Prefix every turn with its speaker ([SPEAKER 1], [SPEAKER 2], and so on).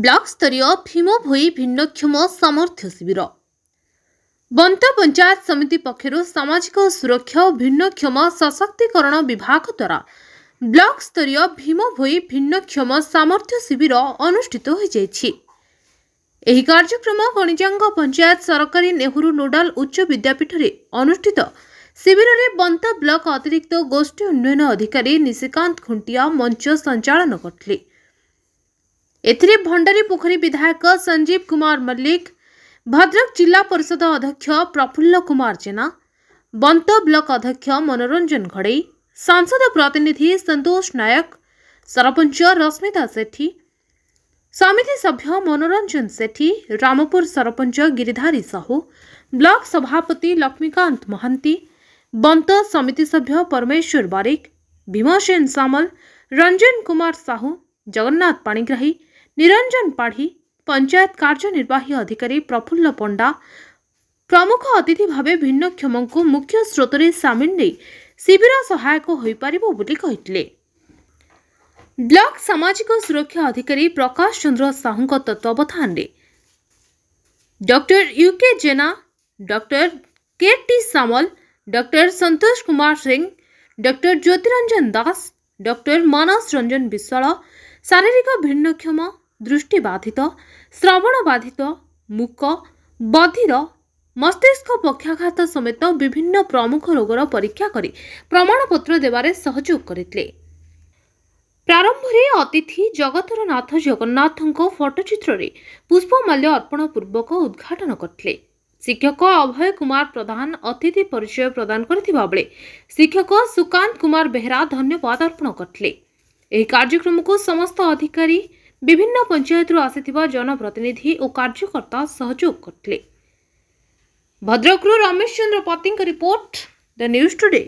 [SPEAKER 1] Block स्तरीय भीमभोई भिन्नक्षम सामर्थ्य शिविर बंत पंचायत समिति पक्षर सामाजिक सुरक्षा और भिन्नक्षम सशक्तिकरण विभाग द्वारा ब्लॉक स्तरीय भीमभोई भिन्नक्षम सामर्थ्य शिविर अनुष्ठित हो एही कार्यक्रम गणिजांग पंचायत सरकारी नेहरू नोडाल उच्च विद्यापीठ रे अनुष्ठित शिविर में बंत ब्लॉक अतिरिक्त गोष्ठी उन्नयन अधिकारी निशिकांत खुंटिया मंच संचालन करथिले। एथिरे भंडारी पोखरी विधायक संजीव कुमार मल्लिक, भद्रक जिला परिषद अध्यक्ष प्रफुल्ल कुमार जेना, बंत ब्लॉक अध्यक्ष मनोरंजन घड़ई, सांसद प्रतिनिधि संतोष नायक, सरपंच रश्मिता सेठी, समिति सभ्य मनोरंजन सेठी, रामपुर सरपंच गिरिधारी साहू, ब्लॉक सभापति लक्ष्मीकांत महांती, बंत समिति सभ्य परमेश्वर बारिक, भीमसेन सामल, रंजन कुमार साहू, जगन्नाथ पाणिग्राही, निरंजन पाढ़ी, पंचायत कार्यनिर्वाही अधिकारी प्रफुल्ल पंडा प्रमुख अतिथि भावे भिन्नक्षम को मुख्य स्रोत में सामिल नहीं शिविर सहायक हो पारिबो बोली कहितले। ब्लॉक सामाजिक सुरक्षा अधिकारी प्रकाश चंद्र साहू तत्वावधान में डॉक्टर यूके जेना, डॉक्टर के सामल, डॉक्टर संतोष कुमार सिंह, डॉक्टर ज्योतिरंजन दास, डॉक्टर मानस रंजन विश्वाल, शारीरिक भिन्नक्षम, दृष्टिबाधित, श्रवण बाधित, मूक, बधिर, मस्तिष्क पक्षाघात समेत विभिन्न प्रमुख रोगर परीक्षा करी प्रमाणपत्र देवारे सहयोग करथिले। प्रारंभ में अतिथि जगतर नाथ जगन्नाथ फोटोचित्र रे पुष्पमाल्य अर्पण पूर्वक उद्घाटन करथिले। शिक्षक अभय कुमार प्रधान अतिथि परिचय प्रदान करथिबा बेले शिक्षक सुकांत कुमार बेहरा धन्यवाद अर्पण करथिले। एही कार्यक्रम को समस्त अधिकारी, विभिन्न पंचायत आसिथिबा जनप्रतिनिधि और कार्यकर्ता सहयोग करथिले। भद्रकरू रमेश चंद्र पति रिपोर्ट, द न्यूज टुडे।